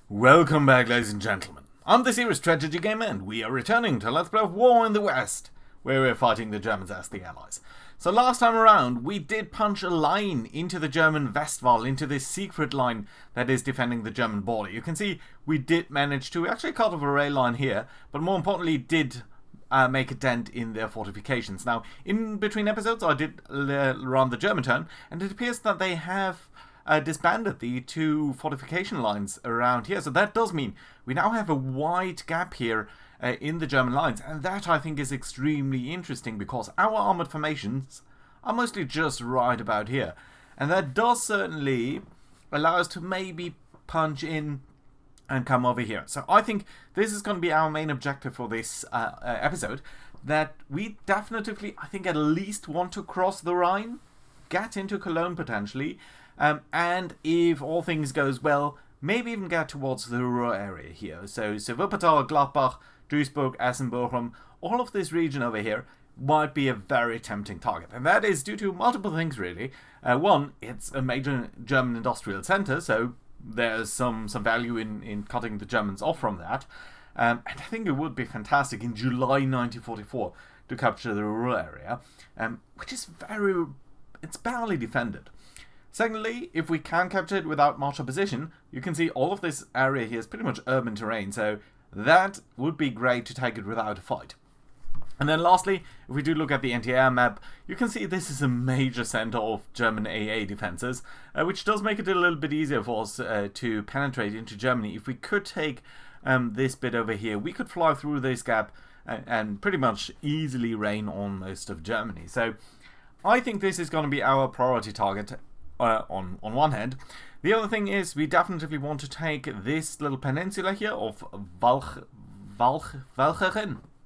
Welcome back, ladies and gentlemen. I'm the Serious Strategy Gamer, and we are returning to Let's Play of War in the West, where we're fighting the Germans as the Allies. So last time around, we did punch a line into the German Westwall, into this secret line that is defending the German border. You can see we did manage to actually cut off a rail line here, but more importantly did make a dent in their fortifications. Now, in between episodes, I did run the German turn, and it appears that they have disbanded the two fortification lines around here. So that does mean we now have a wide gap here in the German lines, and that I think is extremely interesting because our armoured formations are mostly just right about here, and that does certainly allow us to maybe punch in and come over here. So I think this is going to be our main objective for this episode, that we definitively, I think, at least want to cross the Rhine, get into Cologne potentially, and if all things goes well, maybe even get towards the Ruhr area here. So Wuppertal, Gladbach, Duisburg, Essen, Bochum, all of this region over here might be a very tempting target. And that is due to multiple things, really. One, it's a major German industrial center, so there's some value in cutting the Germans off from that. And I think it would be fantastic in July 1944 to capture the Ruhr area, which is it's barely defended. Secondly, if we can capture it without much opposition, you can see all of this area here is pretty much urban terrain, so that would be great to take it without a fight. And then lastly, if we do look at the anti-air map, you can see this is a major center of German AA defenses, which does make it a little bit easier for us to penetrate into Germany. If we could take this bit over here, we could fly through this gap and pretty much easily rain on most of Germany. So I think this is going to be our priority target. On one hand. The other thing is we definitely want to take this little peninsula here of Walcheren.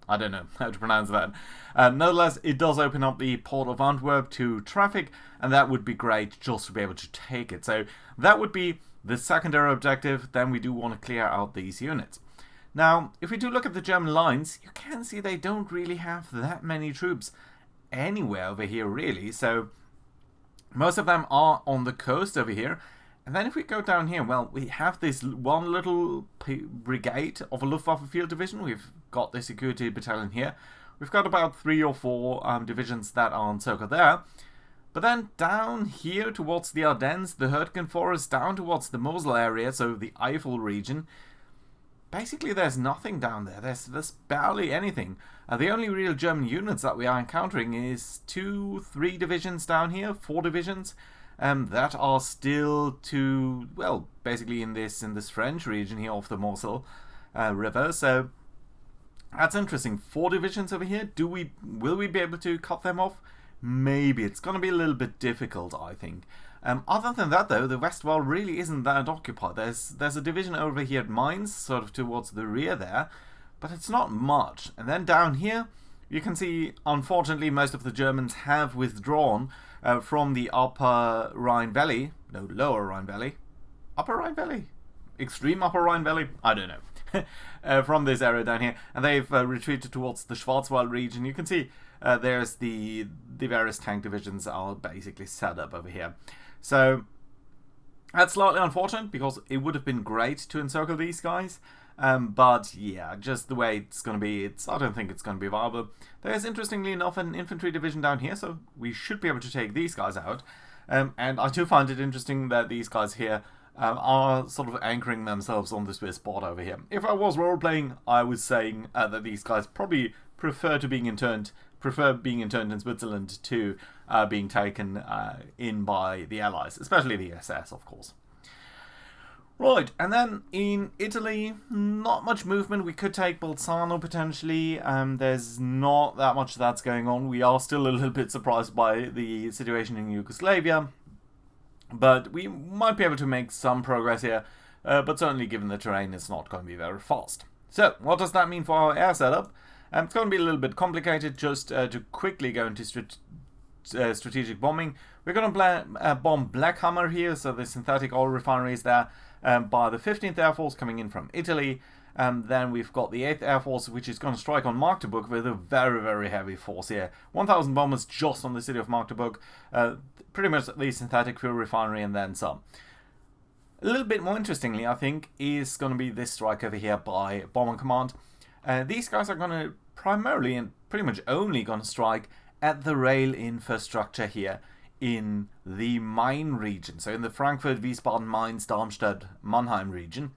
I don't know how to pronounce that. Nonetheless, it does open up the port of Antwerp to traffic, and that would be great just to be able to take it. So that would be the secondary objective. Then we do want to clear out these units. Now, if we do look at the German lines, you can see they don't really have that many troops anywhere over here, really. So most of them are on the coast over here. And then if we go down here, well, we have this one little brigade of a Luftwaffe field division. We've got the security battalion here. We've got about 3 or 4 divisions that are encircled there. But then down here towards the Ardennes, the Hürtgen forest, down towards the Mosel area, so the Eifel region, basically there's nothing down there. There's barely anything. The only real German units that we are encountering is 2, 3 divisions down here, 4 divisions, that are still basically in this French region here off the Mosel river. So that's interesting. 4 divisions over here. Will we be able to cut them off? Maybe. It's going to be a little bit difficult, I think. Other than that, though, the Westwall really isn't that occupied. There's a division over here at Mainz, sort of towards the rear there, but it's not much. And then down here, you can see, unfortunately, most of the Germans have withdrawn from the Lower Rhine Valley. Upper Rhine Valley? Extreme Upper Rhine Valley? I don't know. From this area down here. And they've retreated towards the Schwarzwald region. You can see there's the various tank divisions are basically set up over here. So that's slightly unfortunate because it would have been great to encircle these guys. But yeah, just the way it's going to be, I don't think it's going to be viable. There's, interestingly enough, an infantry division down here, so we should be able to take these guys out. And I do find it interesting that these guys here are sort of anchoring themselves on the Swiss border over here. If I was role-playing, I was saying that these guys probably prefer being interned in Switzerland to being taken in by the Allies, especially the SS, of course. Right, and then in Italy, not much movement. We could take Bolzano potentially. There's not that much that's going on. We are still a little bit surprised by the situation in Yugoslavia, but we might be able to make some progress here. But certainly, given the terrain, it's not going to be very fast. So, what does that mean for our air setup? It's going to be a little bit complicated. Just to quickly go into strategic bombing, we're going to bomb Blackhammer here, so the synthetic oil refinery is there. By the 15th Air Force coming in from Italy. Then we've got the 8th Air Force, which is going to strike on Magdeburg with a very, very heavy force here. 1,000 bombers just on the city of Magdeburg. Pretty much the synthetic fuel refinery and then some. A little bit more interestingly, I think, is going to be this strike over here by Bomber Command. These guys are going to primarily and pretty much only going to strike at the rail infrastructure here in the Main region. So in the Frankfurt, Wiesbaden, Mainz, Darmstadt, Mannheim region.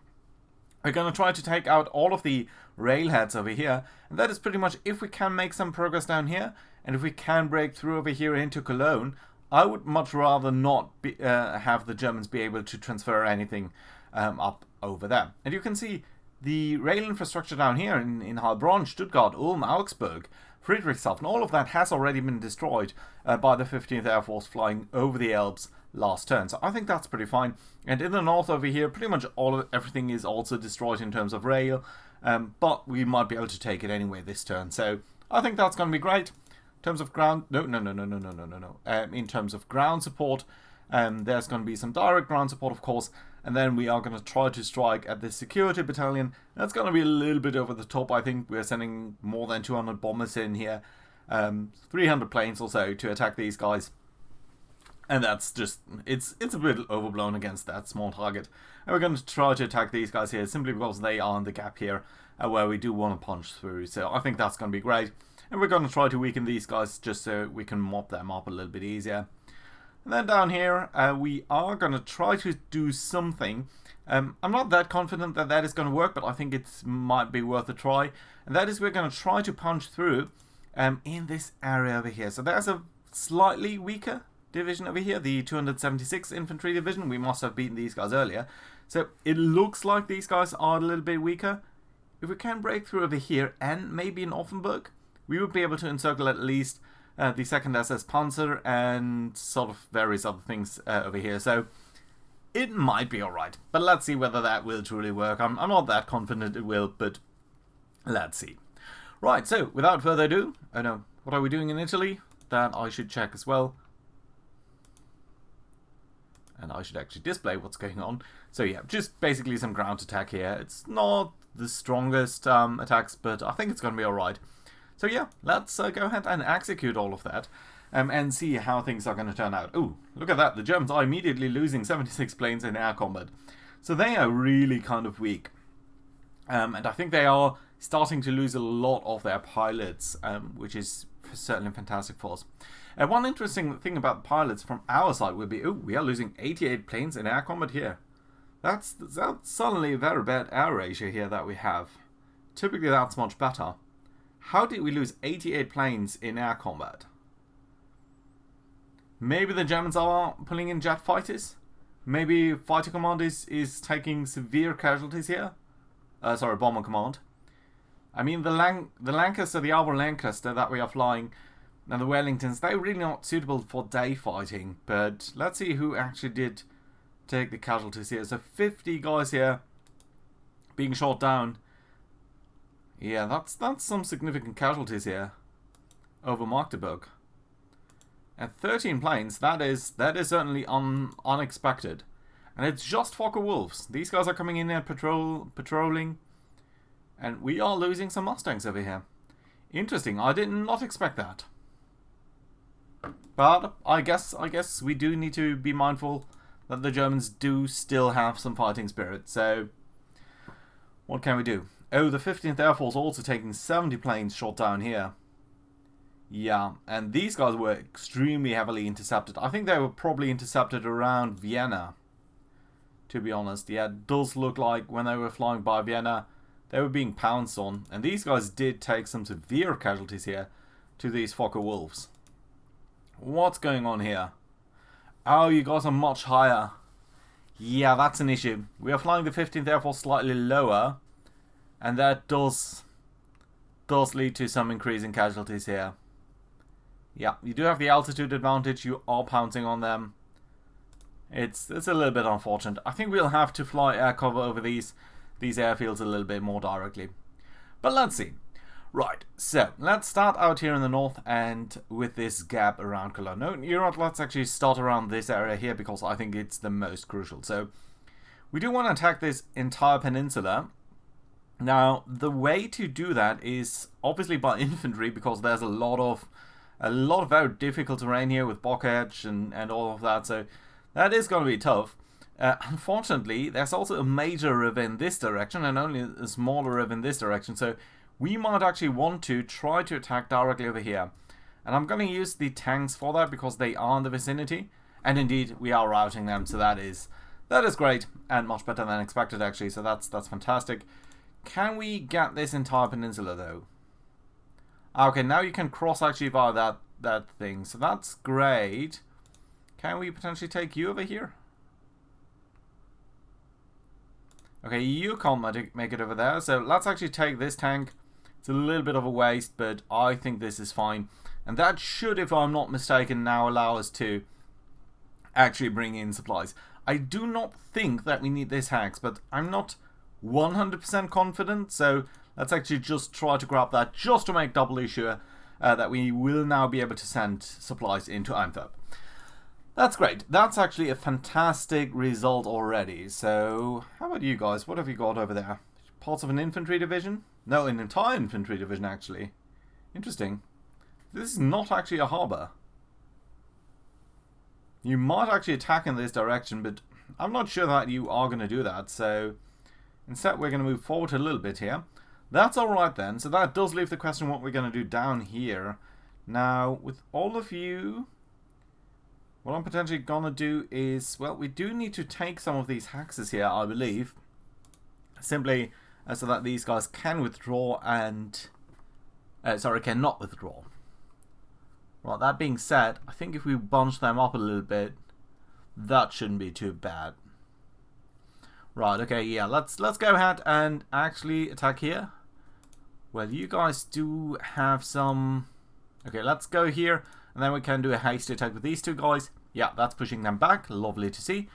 We're going to try to take out all of the railheads over here. And that is pretty much if we can make some progress down here. And if we can break through over here into Cologne, I would much rather not have the Germans be able to transfer anything up over there. And you can see the rail infrastructure down here in Heilbronn, Stuttgart, Ulm, Augsburg, Friedrichshafen, all of that has already been destroyed by the 15th Air Force flying over the Alps last turn. So I think that's pretty fine. And in the north over here, pretty much everything is also destroyed in terms of rail. But we might be able to take it anyway this turn. So I think that's going to be great. In terms of ground, no. In terms of ground support, there's going to be some direct ground support, of course, and then we are going to try to strike at this security battalion. That's going to be a little bit over the top. I think we're sending more than 200 bombers in here, 300 planes or so to attack these guys, and that's just it's a bit overblown against that small target. And we're going to try to attack these guys here simply because they are in the gap here where we do want to punch through. So I think that's going to be great. And we're going to try to weaken these guys just so we can mop them up a little bit easier. And then down here, we are going to try to do something. I'm not that confident that that is going to work, but I think it might be worth a try. And that is we're going to try to punch through in this area over here. So there's a slightly weaker division over here, the 276 Infantry Division. We must have beaten these guys earlier. So it looks like these guys are a little bit weaker. If we can break through over here and maybe in Offenburg, we would be able to encircle at least the 2nd SS Panzer and sort of various other things over here. So it might be alright. But let's see whether that will truly work. I'm not that confident it will, but let's see. Right, so without further ado, oh no, what are we doing in Italy? That I should check as well. And I should actually display what's going on. So yeah, just basically some ground attack here. It's not the strongest attacks, but I think it's going to be alright. So yeah, let's go ahead and execute all of that and see how things are going to turn out. Ooh, look at that. The Germans are immediately losing 76 planes in air combat. So they are really kind of weak. And I think they are starting to lose a lot of their pilots, which is certainly fantastic for us. One interesting thing about pilots from our side would be, we are losing 88 planes in air combat here. That's suddenly a very bad air ratio here that we have. Typically that's much better. How did we lose 88 planes in air combat? Maybe the Germans are pulling in jet fighters? Maybe Fighter Command is taking severe casualties here? Sorry, Bomber Command. I mean, the Lancaster, the Avro Lancaster that we are flying, and the Wellingtons, they're really not suitable for day fighting. But let's see who actually did take the casualties here. So 50 guys here being shot down. Yeah, that's some significant casualties here over Magdeburg. And 13 planes, that is certainly unexpected. And it's just Fokker Wolves. These guys are coming in there patrolling. And we are losing some Mustangs over here. Interesting, I did not expect that. But I guess we do need to be mindful that the Germans do still have some fighting spirit. So what can we do? Oh, the 15th Air Force also taking 70 planes shot down here. Yeah, and these guys were extremely heavily intercepted. I think they were probably intercepted around Vienna, to be honest. Yeah, it does look like when they were flying by Vienna, they were being pounced on. And these guys did take some severe casualties here to these Fokker Wolves. What's going on here? Oh, you guys are much higher. Yeah, that's an issue. We are flying the 15th Air Force slightly lower. And that does lead to some increase in casualties here. Yeah, you do have the altitude advantage. You are pouncing on them. It's a little bit unfortunate. I think we'll have to fly air cover over these airfields a little bit more directly. But let's see. Right, so let's start out here in the north and with this gap around Cologne. No, you know what, let's actually start around this area here because I think it's the most crucial. So we do want to attack this entire peninsula. Now, the way to do that is obviously by infantry because there's a lot of very difficult terrain here with Bock Edge and all of that. So that is going to be tough. Unfortunately, there's also a major river in this direction and only a smaller river in this direction, so we might actually want to try to attack directly over here. And I'm going to use the tanks for that because they are in the vicinity. And indeed, we are routing them, so that is great and much better than expected actually, so that's fantastic. Can we get this entire peninsula though? Okay, now you can cross actually via that thing, so that's great. Can we potentially take you over here? Okay, you can't make it over there, so let's actually take this tank. It's a little bit of a waste, but I think this is fine. And that should, if I'm not mistaken, now allow us to actually bring in supplies. I do not think that we need this hex, but I'm not 100% confident, so let's actually just try to grab that just to make doubly sure that we will now be able to send supplies into Antwerp. That's great. That's actually a fantastic result already. So, how about you guys? What have you got over there? Parts of an infantry division? No, an entire infantry division, actually. Interesting. This is not actually a harbour. You might actually attack in this direction, but I'm not sure that you are going to do that. So, instead we're going to move forward a little bit here. That's alright then. So that does leave the question what we're going to do down here. Now, with all of you... what I'm potentially going to do is, well, we do need to take some of these hexes here, I believe. Simply so that these guys can withdraw and... cannot withdraw. Right, that being said, I think if we bunch them up a little bit, that shouldn't be too bad. Right, okay, yeah, let's go ahead and actually attack here. Well, you guys do have some... okay, let's go here. And then we can do a hasty attack with these two guys. Yeah, that's pushing them back. Lovely to see.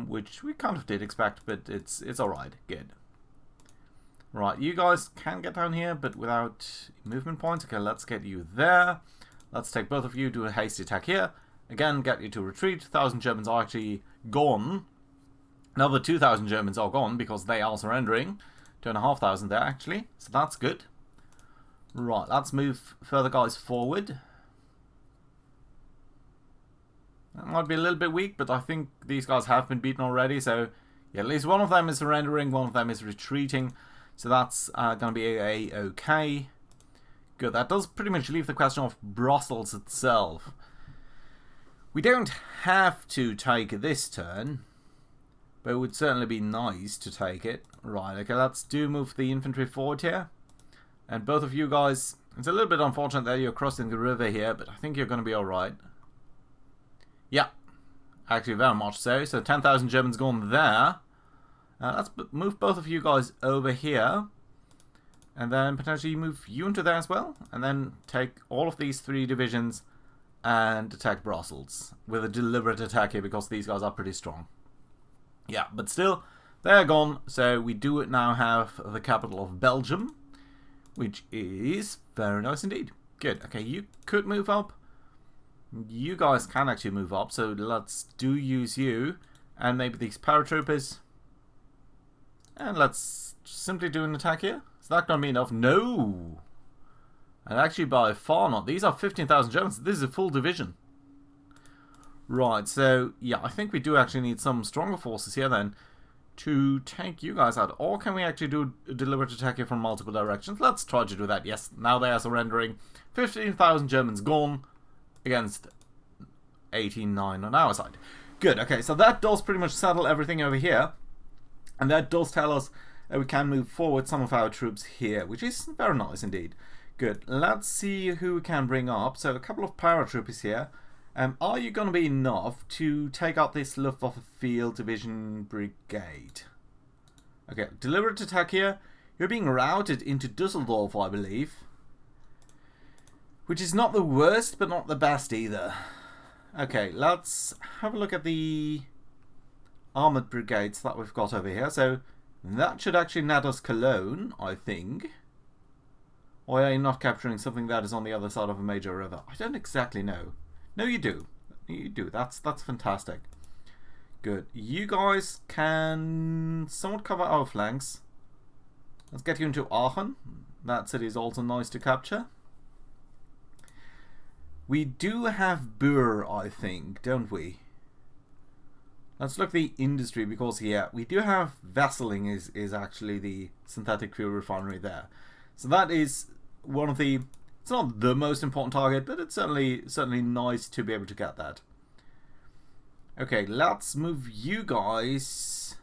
Which we kind of did expect, but it's alright. Good. Right, you guys can get down here, but without movement points. Okay, let's get you there. Let's take both of you, do a hasty attack here. Again, get you to retreat. 1,000 Germans are actually gone. Another 2,000 Germans are gone because they are surrendering. 2,500 there, actually. So that's good. Right, let's move further guys forward. That might be a little bit weak, but I think these guys have been beaten already. So, yeah, at least one of them is surrendering, one of them is retreating. So that's going to be a-okay. Good, that does pretty much leave the question of Brussels itself. We don't have to take this turn, but it would certainly be nice to take it. Right, okay, let's move the infantry forward here. And both of you guys, it's a little bit unfortunate that you're crossing the river here, but I think you're going to be alright. Yeah, actually very much so. So 10,000 Germans gone there. Let's move both of you guys over here. And then potentially move you into there as well. And then take all of these 3 divisions and attack Brussels. With a deliberate attack here because these guys are pretty strong. Yeah, but still, they're gone. So we do now have the capital of Belgium. Which is very nice indeed. Good. Okay, you could move up. You guys can actually move up. So let's use you. And maybe these paratroopers. And let's simply do an attack here. Is that going to be enough? No! And actually by far not. These are 15,000 Germans. This is a full division. Right, so yeah, I think we do actually need some stronger forces here then to take you guys out. Or can we actually do a deliberate attack here from multiple directions? Let's try to do that. Yes, now they are surrendering. 15,000 Germans gone against 18,900 on our side. Good, okay, so that does pretty much settle everything over here. And that does tell us that we can move forward some of our troops here, which is very nice indeed. Good. Let's see who we can bring up. So a couple of paratroopers here. Are you going to be enough to take out this Luftwaffe Field Division Brigade? Okay, deliberate attack here. You're being routed into Dusseldorf, I believe. Which is not the worst, but not the best either. Okay, let's have a look at the armoured brigades that we've got over here. So that should actually net us Cologne, I think. Or are you not capturing something that is on the other side of a major river? I don't exactly know. No, you do. You do. That's fantastic. Good. You guys can somewhat cover our flanks. Let's get you into Aachen. That city is also nice to capture. We do have Bur, I think, don't we? Let's look at the industry, because here we do have vesseling is actually the synthetic fuel refinery there. So that is one of the, it's not the most important target, but it's certainly nice to be able to get that. Okay, let's move you guys.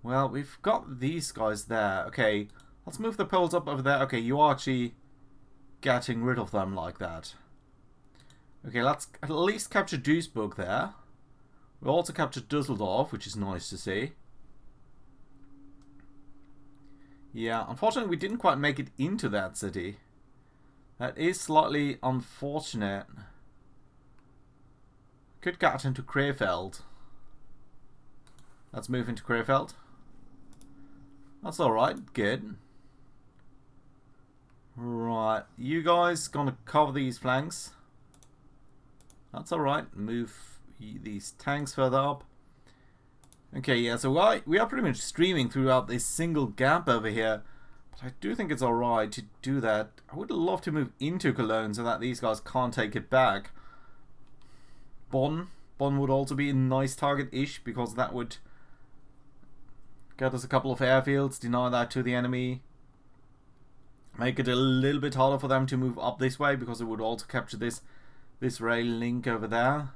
Well, we've got these guys there. Okay, let's move the poles up over there. Okay, you are actually getting rid of them like that. Okay, let's at least capture Duisburg there. We also captured Düsseldorf, which is nice to see. Yeah, unfortunately we didn't quite make it into that city. That is slightly unfortunate. Could get into Krefeld. Let's move into Krefeld. That's alright, good. Right, you guys gonna cover these flanks. That's alright, move these tanks further up. Okay, yeah, so we are pretty much streaming throughout this single gap over here. But I do think it's alright to do that. I would love to move into Cologne so that these guys can't take it back. Bonn would also be a nice target-ish, because that would get us a couple of airfields, deny that to the enemy. Make it a little bit harder for them to move up this way, because it would also capture this rail link over there.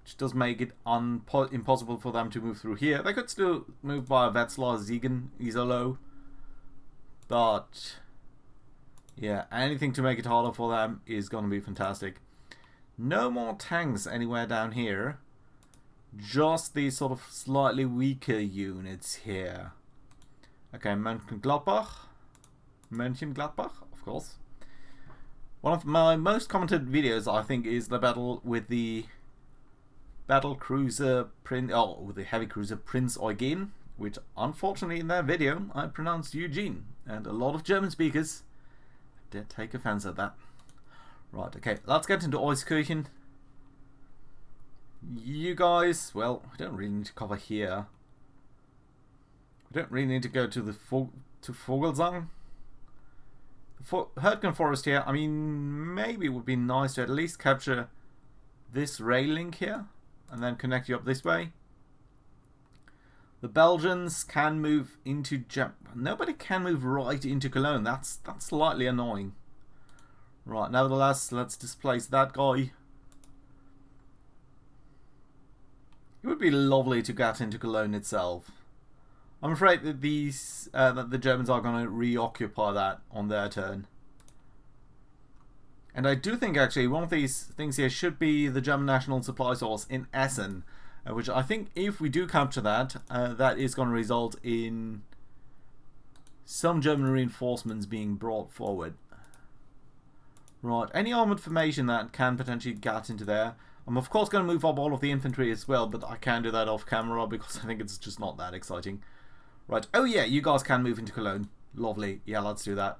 Which does make it impossible for them to move through here. They could still move via Wetzlar, Siegen, Iserlohn. But yeah, anything to make it harder for them is going to be fantastic. No more tanks anywhere down here. Just these sort of slightly weaker units here. Okay, Mönchengladbach, of course. One of my most commented videos, I think, is the battle with the with the heavy cruiser Prince Eugen, which unfortunately in that video I pronounced Eugene, and a lot of German speakers did take offense at that. Right, okay, let's get into Euskirchen. You guys, well, we don't really need to cover here. We don't really need to go to the Vogelsang. Herdgen Forest here, I mean, maybe it would be nice to at least capture this rail link here and then connect you up this way. The Belgians can move into nobody can move right into Cologne. That's slightly annoying. Right, nevertheless, let's displace that guy. It would be lovely to get into Cologne itself. I'm afraid that that the Germans are going to reoccupy that on their turn. And I do think actually one of these things here should be the German National Supply Source in Essen, which I think if we do capture that, that is going to result in some German reinforcements being brought forward. Right, any armoured formation that can potentially get into there. I'm of course going to move up all of the infantry as well, but I can't do that off camera because I think it's just not that exciting. Right, oh yeah, you guys can move into Cologne. Lovely, yeah, let's do that.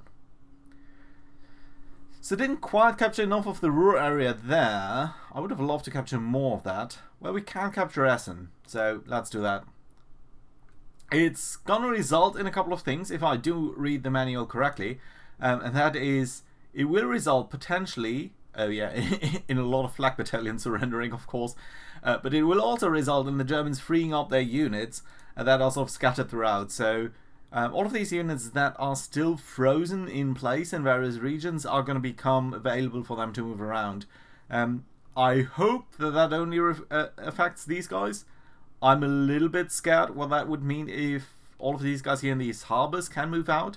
So didn't quite capture enough of the Ruhr area there. I would have loved to capture more of that. Well, we can capture Essen, so let's do that. It's going to result in a couple of things if I do read the manual correctly, and that is it will result potentially, oh yeah, in a lot of flak battalion surrendering, of course, but it will also result in the Germans freeing up their units that are sort of scattered throughout. So all of these units that are still frozen in place in various regions are going to become available for them to move around. I hope that only affects these guys. I'm a little bit scared what that would mean if all of these guys here in these harbours can move out.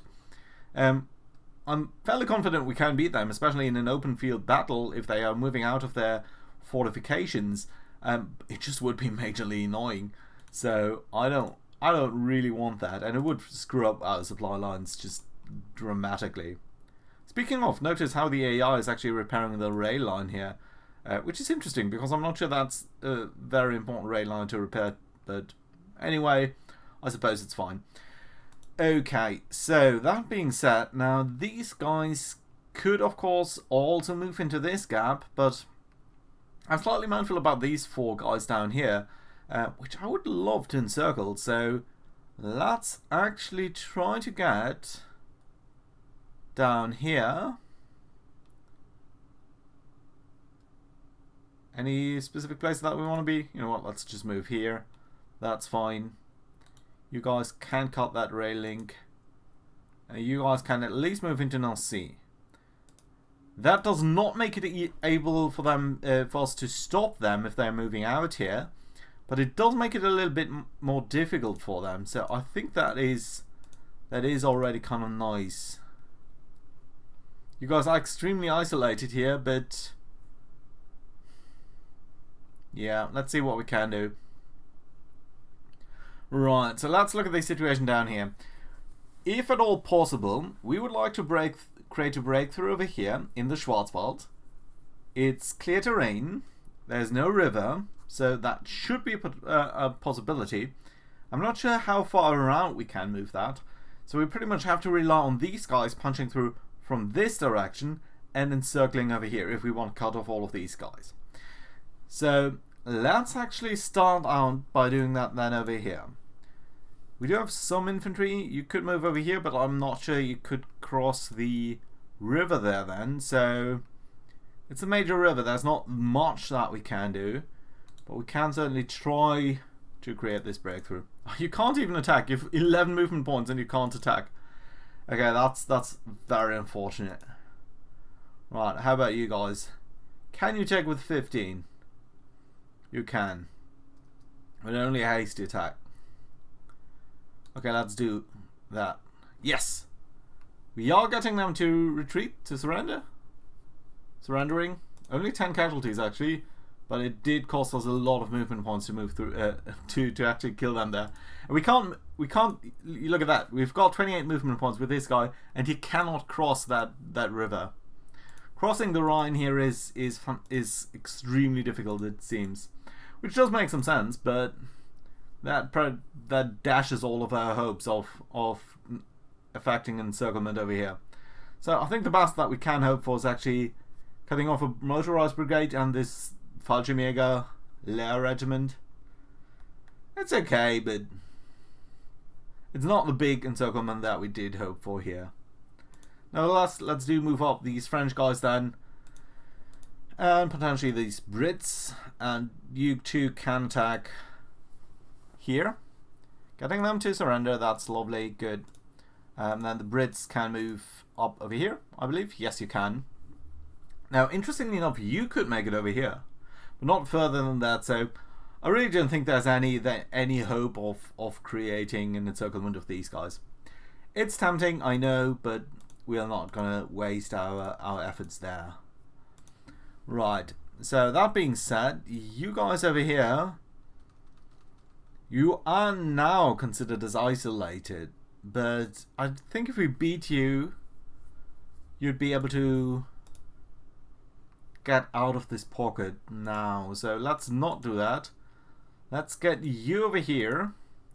I'm fairly confident we can beat them, especially in an open field battle if they are moving out of their fortifications. It just would be majorly annoying. So I don't really want that, and it would screw up our supply lines just dramatically. Speaking of, notice how the AI is actually repairing the rail line here, which is interesting because I'm not sure that's a very important rail line to repair, but anyway, I suppose it's fine. Okay, so that being said, now these guys could of course also move into this gap, but I'm slightly mindful about these four guys down here, which I would love to encircle, so let's actually try to get down here. Any specific place that we want to be? You know what, let's just move here. That's fine. You guys can cut that railing. You guys can at least move into North Sea. That does not make it able for them, for us to stop them if they're moving out here. But it does make it a little bit more difficult for them. So I think that is already kind of nice. You guys are extremely isolated here, but yeah, let's see what we can do. Right, so let's look at the situation down here. If at all possible, we would like to create a breakthrough over here in the Schwarzwald. It's clear terrain. There's no river, so that should be a possibility. I'm not sure how far around we can move that. So we pretty much have to rely on these guys punching through from this direction and then circling over here if we want to cut off all of these guys. So let's actually start out by doing that then over here. We do have some infantry. You could move over here, but I'm not sure you could cross the river there then. So it's a major river. There's not much that we can do, but we can certainly try to create this breakthrough. You can't even attack. You have 11 movement points and you can't attack. Okay, that's very unfortunate. Right, how about you guys? Can you take with 15? You can. But only a hasty attack. Okay, let's do that. Yes! We are getting them to retreat, to surrender. Surrendering. Only 10 casualties actually, but it did cost us a lot of movement points to move through, to actually kill them there. And we can't, look at that. We've got 28 movement points with this guy, and he cannot cross that river. Crossing the Rhine here is extremely difficult, it seems. Which does make some sense, but that dashes all of our hopes of affecting encirclement over here. So I think the best that we can hope for is actually cutting off a motorized brigade and this Fallschirmjäger Lehr regiment. It's okay, but it's not the big encirclement that we did hope for here. Nevertheless, let's move up these French guys then, and potentially these Brits, and you two can attack here. Getting them to surrender, that's lovely, good. Then the Brits can move up over here, I believe. Yes, you can. Now, interestingly enough, you could make it over here, but not further than that, so I really don't think there's any hope of creating an encirclement of these guys. It's tempting, I know, but we are not going to waste our efforts there. Right, so that being said, you guys over here, you are now considered as isolated, but I think if we beat you, you'd be able to get out of this pocket now. So let's not do that. Let's get you over here,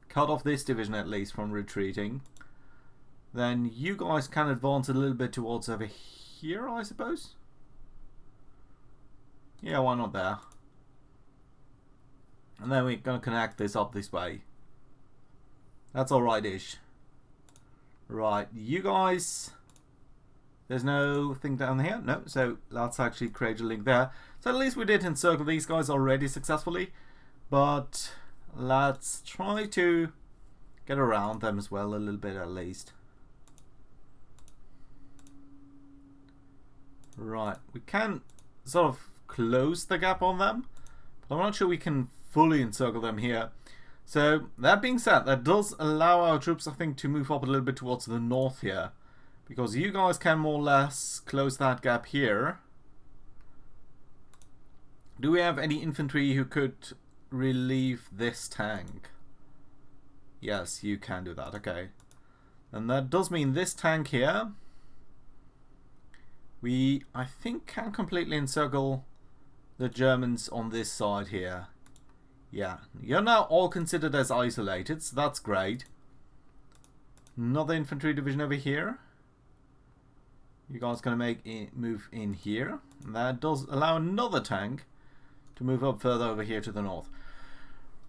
cut off this division at least from retreating. Then you guys can advance a little bit towards over here, I suppose. Yeah, why not there? And then we're going to connect this up this way. That's alright-ish. Right, you guys... There's no thing down here? No, so let's actually create a link there. So at least we did encircle these guys already successfully. But let's try to get around them as well a little bit at least. Right, we can sort of close the gap on them, but I'm not sure we can fully encircle them here. So that being said, that does allow our troops, I think, to move up a little bit towards the north here, because you guys can more or less close that gap here. Do we have any infantry who could relieve this tank? Yes, you can do that, okay. And that does mean this tank here, we, I think, can completely encircle the Germans on this side here. Yeah, you're now all considered as isolated, so that's great. Another infantry division over here. You guys going to move in here. And that does allow another tank to move up further over here to the north.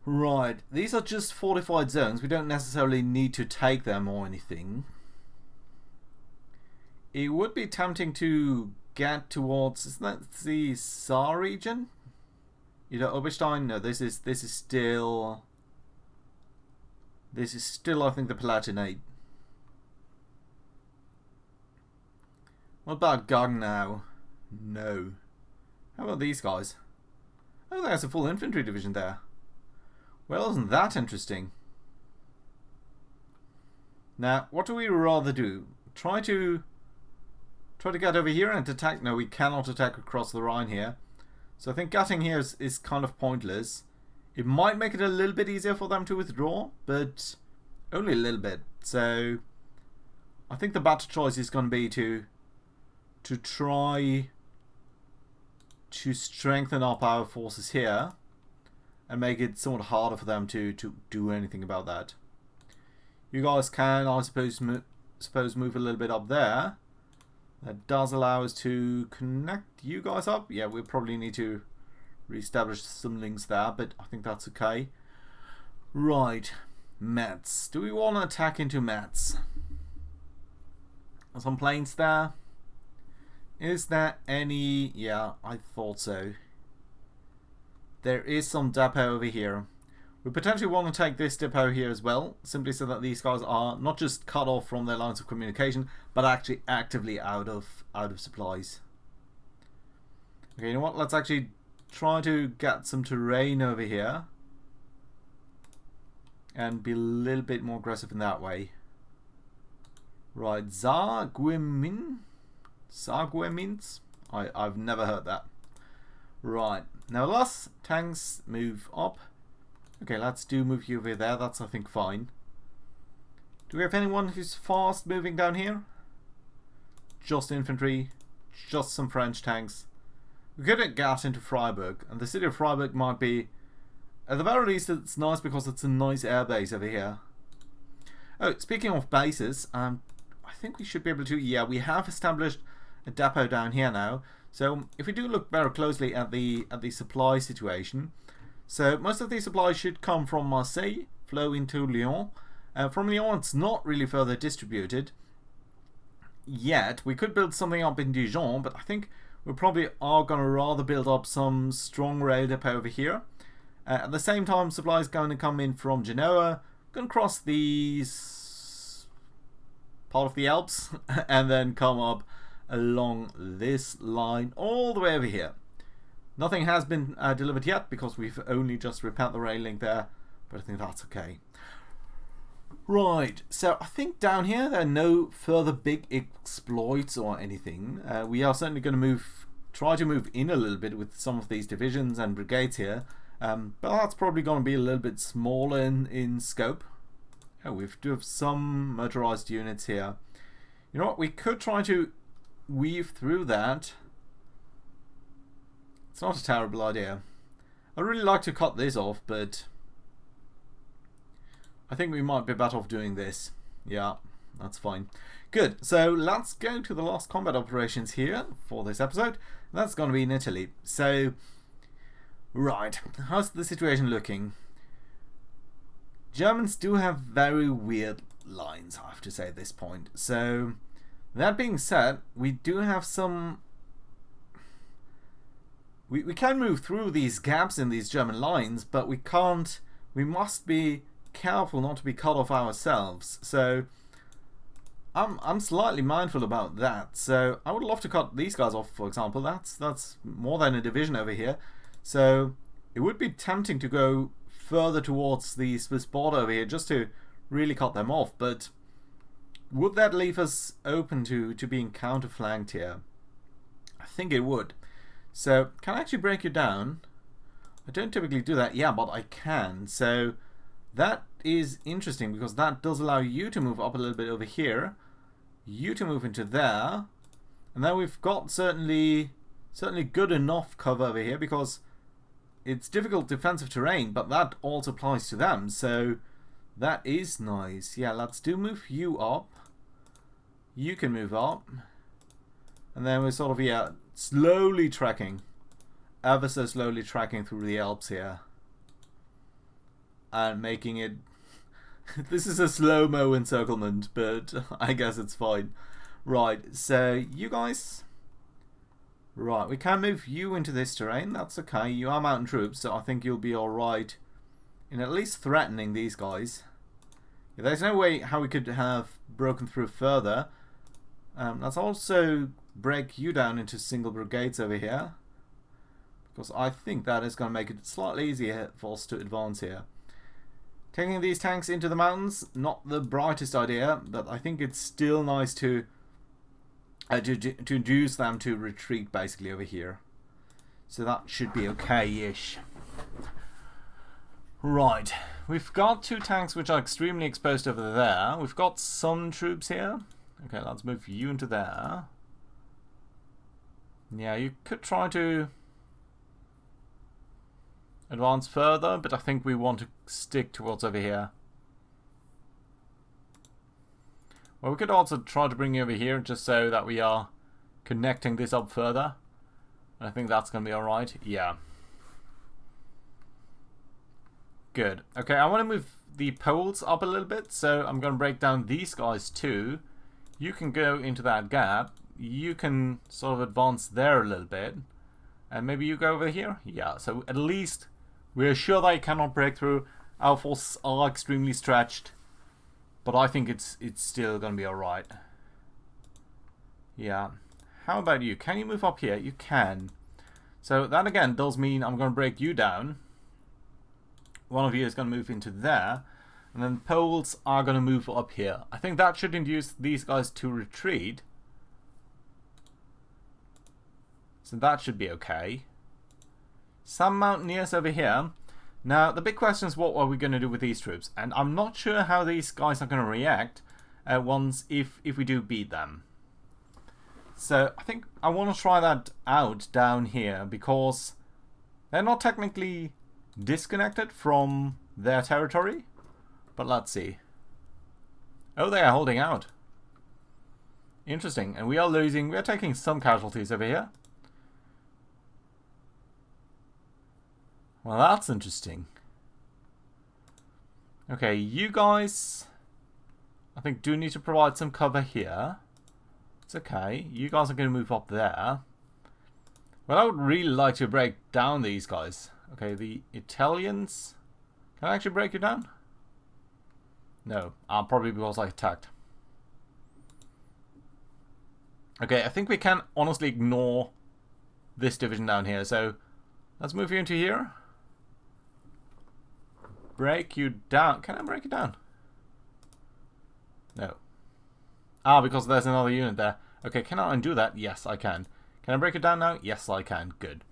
Right, these are just fortified zones. We don't necessarily need to take them or anything. It would be tempting to get towards, isn't that the Saar region? Oberstein? No, this is still I think the Palatinate. What about Gagnow? No. How about these guys? Oh, there's a full infantry division there. Well, isn't that interesting? Now, what do we rather do? Try to get over here and attack? No, we cannot attack across the Rhine here. So I think gutting here is kind of pointless. It might make it a little bit easier for them to withdraw, but only a little bit. So I think the better choice is going to be to try to strengthen up our forces here and make it somewhat harder for them to do anything about that. You guys can, I suppose, move a little bit up there. That does allow us to connect you guys up. Yeah, we probably need to reestablish some links there, but I think that's okay. Right, Metz. Do we want to attack into Metz? Some planes there. Is there any... Yeah, I thought so. There is some depot over here. We potentially want to take this depot here as well, simply so that these guys are not just cut off from their lines of communication, but actually actively out of supplies. Okay, you know what? Let's actually try to get some terrain over here and be a little bit more aggressive in that way. Right, Sarguemins? I've never heard that. Right, now last tanks move up. Okay, let's move you over there. That's, I think, fine. Do we have anyone who's fast moving down here? Just infantry, just some French tanks. We could get into Freiburg, and the city of Freiburg might be, at the very least, it's nice because it's a nice air base over here. Oh, speaking of bases, I think we should be able to, yeah, we have established a depot down here now. So if we do look very closely at the supply situation, so most of these supplies should come from Marseille, flow into Lyon. From Lyon, it's not really further distributed yet. We could build something up in Dijon, but I think we probably are going to rather build up some strong rail depot over here. At the same time, supplies going to come in from Genoa, going to cross these part of the Alps, and then come up along this line all the way over here. Nothing has been delivered yet because we've only just repaired the rail link there, but I think that's okay. Right, so I think down here there are no further big exploits or anything. We are certainly going to try to move in a little bit with some of these divisions and brigades here, but that's probably going to be a little bit smaller in scope. Oh, we do have some motorized units here. You know what, we could try to weave through that. It's not a terrible idea. I'd really like to cut this off, but I think we might be better off doing this. Yeah, that's fine. Good, so let's go to the last combat operations here for this episode. That's going to be in Italy. So, right, how's the situation looking? Germans do have very weird lines, I have to say at this point. So, that being said, we do have some... We can move through these gaps in these German lines, but we can't... We must be careful not to be cut off ourselves. So I'm slightly mindful about that. So I would love to cut these guys off, for example. That's more than a division over here. So it would be tempting to go further towards the Swiss border over here just to really cut them off. But would that leave us open to being counterflanked here? I think it would. So, can I actually break you down? I don't typically do that. Yeah, but I can. So, that is interesting because that does allow you to move up a little bit over here. You to move into there. And then we've got certainly good enough cover over here because it's difficult defensive terrain, but that also applies to them. So, that is nice. Yeah, let's move you up. You can move up. And then we're sort of, yeah, slowly trekking, ever so slowly trekking through the Alps here. And making it... This is a slow-mo encirclement, but I guess it's fine. Right, so you guys Right, we can move you into this terrain. That's okay. You are mountain troops, so I think you'll be alright in at least threatening these guys. Yeah, there's no way how we could have broken through further. Let's also break you down into single brigades over here, because I think that is going to make it slightly easier for us to advance here. Taking these tanks into the mountains, not the brightest idea, but I think it's still nice to induce them to retreat basically over here. So that should be okay-ish. Right, we've got 2 tanks which are extremely exposed over there. We've got some troops here. Okay, let's move you into there. Yeah, you could try to advance further, but I think we want to stick towards over here. Well, we could also try to bring you over here just so that we are connecting this up further. I think that's going to be alright. Yeah. Good. Okay, I want to move the poles up a little bit, so I'm going to break down these guys too. You can go into that gap. You can sort of advance there a little bit. And maybe you go over here? Yeah, so at least we're sure they cannot break through. Our forces are extremely stretched. But I think it's still going to be alright. Yeah. How about you? Can you move up here? You can. So that again does mean I'm going to break you down. One of you is going to move into there. And then the poles are going to move up here. I think that should induce these guys to retreat. So that should be okay. Some mountaineers over here. Now, the big question is what are we going to do with these troops? And I'm not sure how these guys are going to react if we do beat them. So, I think I want to try that out down here because they're not technically disconnected from their territory. But let's see. Oh, they are holding out. Interesting. And we are taking some casualties over here. Well, that's interesting. Okay, you guys, I think, do need to provide some cover here. It's okay. You guys are going to move up there. Well, I would really like to break down these guys. Okay, the Italians. Can I actually break you down? No, probably because I attacked. Okay, I think we can honestly ignore this division down here. So, let's move you into here. Break you down. Can I break you down? No. Because there's another unit there. Okay, can I undo that? Yes, I can. Can I break it down now? Yes, I can. Good.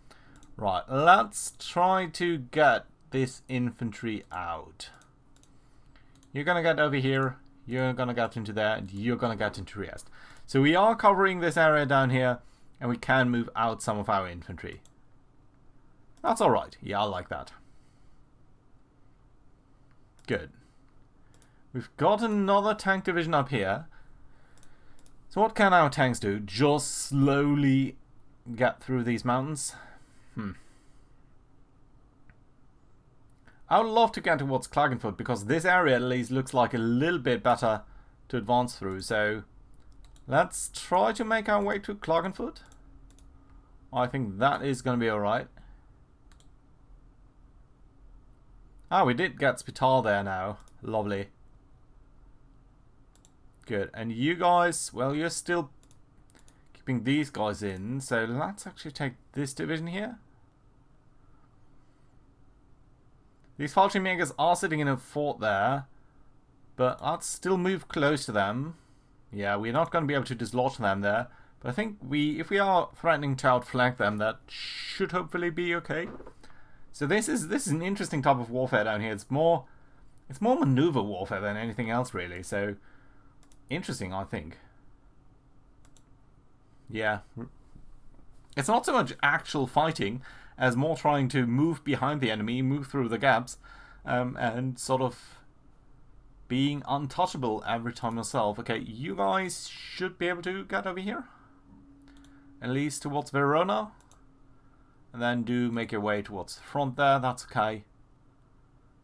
Right, let's try to get this infantry out. You're going to get over here. You're going to get into there. And you're going to get into Trieste. So we are covering this area down here. And we can move out some of our infantry. That's alright. Yeah, I like that. Good. We've got another tank division up here. So what can our tanks do? Just slowly get through these mountains? I would love to get towards Klagenfurt because this area at least looks like a little bit better to advance through. So let's try to make our way to Klagenfurt. I think that is going to be alright. We did get Spital there now. Lovely. Good. And you guys, well, you're still keeping these guys in. So let's actually take this division here. These Fallschirmjägers are sitting in a fort there. But let's still move close to them. Yeah, we're not going to be able to dislodge them there. But I think if we are threatening to outflank them, that should hopefully be okay. So this is an interesting type of warfare down here. It's more maneuver warfare than anything else really. So interesting, I think. Yeah. It's not so much actual fighting as more trying to move behind the enemy, move through the gaps, and sort of being untouchable every time yourself. Okay, you guys should be able to get over here. At least towards Verona. And then do make your way towards the front there. That's okay.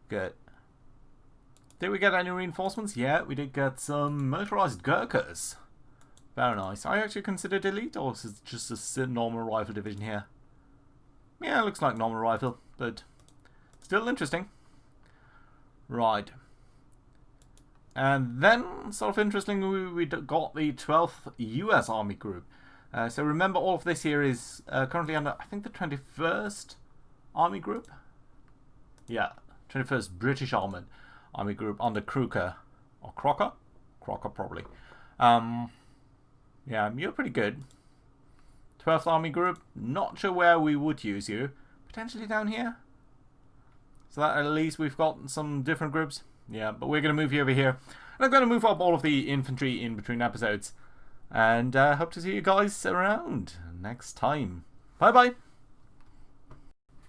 Good. Did we get any reinforcements? Yeah, we did get some motorized Gurkhas. Very nice. I actually considered elite, or is it just a normal rifle division here? Yeah, it looks like normal rifle, but still interesting. Right. And then, sort of interestingly, we got the 12th US Army Group. So remember, all of this here is currently under, I think, the 21st Army Group? Yeah, 21st British Armored Army Group under Crocker. Or Crocker? Crocker, probably. Yeah, you're pretty good. 12th Army Group, not sure where we would use you. Potentially down here? So that at least we've got some different groups. Yeah, but we're going to move you over here. And I'm going to move up all of the infantry in between episodes. And hope to see you guys around next time. Bye-bye.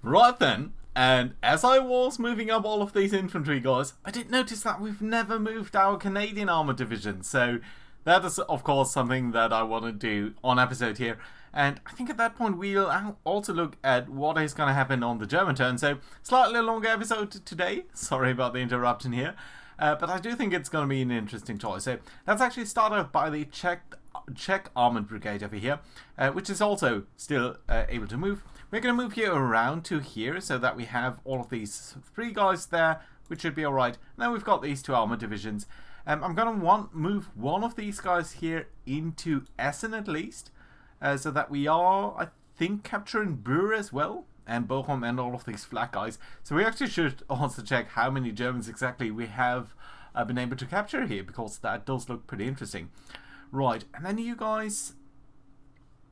Right then, and as I was moving up all of these infantry guys, I did notice that we've never moved our Canadian Armoured Division. So that is, of course, something that I want to do on episode here. And I think at that point we'll also look at what is going to happen on the German turn. So slightly longer episode today. Sorry about the interruption here. But I do think it's going to be an interesting choice. So let's actually start off by the Czech Armoured Brigade over here, which is also still able to move. We're going to move you around to here so that we have all of these 3 guys there, which should be alright. Now we've got these 2 armoured divisions. I'm going to move one of these guys here into Essen at least, so that we are, I think, capturing Bur as well, and Bochum and all of these flat guys. So we actually should also check how many Germans exactly we have been able to capture here, because that does look pretty interesting. Right, and then you guys,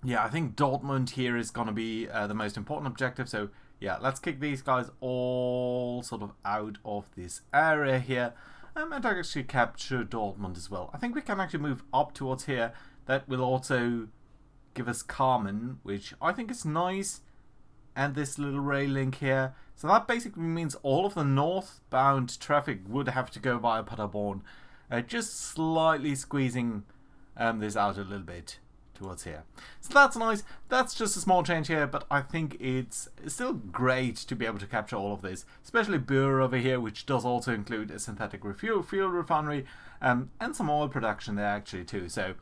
yeah, I think Dortmund here is going to be the most important objective. So yeah, let's kick these guys all sort of out of this area here, and actually capture Dortmund as well. I think we can actually move up towards here. That will also give us Carmen, which I think is nice, and this little rail link here. So that basically means all of the northbound traffic would have to go via Paderborn, just slightly squeezing this out a little bit towards here. So that's nice. That's just a small change here, but I think it's still great to be able to capture all of this, especially Bur over here, which does also include a synthetic fuel refinery and some oil production there actually too. So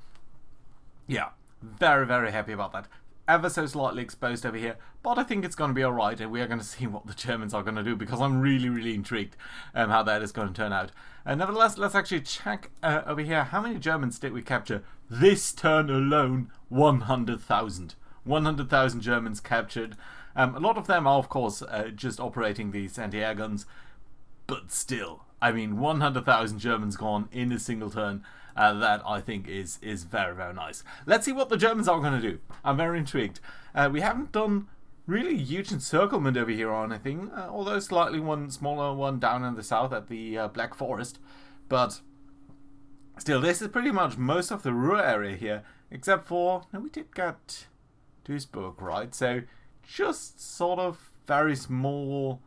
yeah, very, very happy about that. Ever so slightly exposed over here, but I think it's going to be alright, and we are going to see what the Germans are going to do, because I'm really, really intrigued how that is going to turn out. Nevertheless, let's actually check over here. How many Germans did we capture this turn alone? 100,000. 100,000 Germans captured. A lot of them are, of course, just operating these anti-air guns, but still, I mean, 100,000 Germans gone in a single turn. That I think is very, very nice. Let's see what the Germans are going to do. I'm very intrigued. We haven't done really huge encirclement over here or anything, although slightly one smaller one down in the south at the Black Forest. But still, this is pretty much most of the Ruhr area here, except for, no, we did get Duisburg, right? So just sort of very small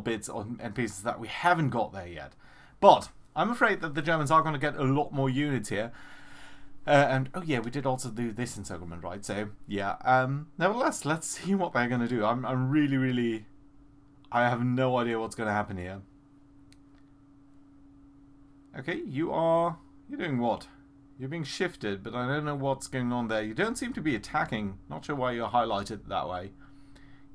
bits and pieces that we haven't got there yet. But I'm afraid that the Germans are going to get a lot more units here. And, oh yeah, we did also do this encirclement, right? So, yeah. Nevertheless, let's see what they're going to do. I'm really, really... I have no idea what's going to happen here. Okay, you're doing what? You're being shifted, but I don't know what's going on there. You don't seem to be attacking. Not sure why you're highlighted that way.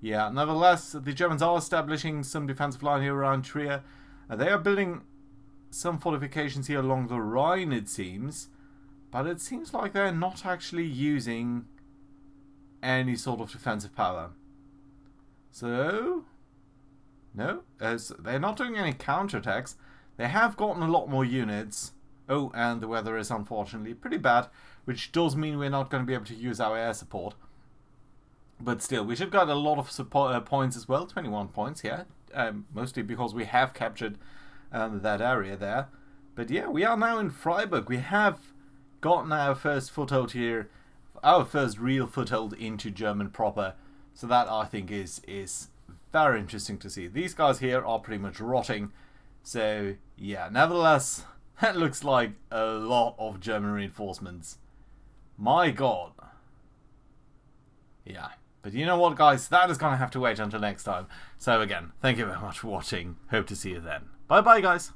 Yeah, nevertheless, the Germans are establishing some defensive line here around Trier. They are building some fortifications here along the Rhine, it seems, but it seems like they're not actually using any sort of defensive power. So, no, they're not doing any counterattacks. They have gotten a lot more units. Oh, and the weather is unfortunately pretty bad, which does mean we're not going to be able to use our air support. But still, we should have got a lot of support points as well, 21 points here, mostly because we have captured that area there. But yeah, we are now in Freiburg. We have gotten our first foothold here, our first real foothold into German proper. So that I think is very interesting to see. These guys here are pretty much rotting. So yeah, nevertheless, that looks like a lot of German reinforcements. My god. Yeah. But you know what, guys? That is going to have to wait until next time. So again, thank you very much for watching. Hope to see you then. Bye-bye, guys.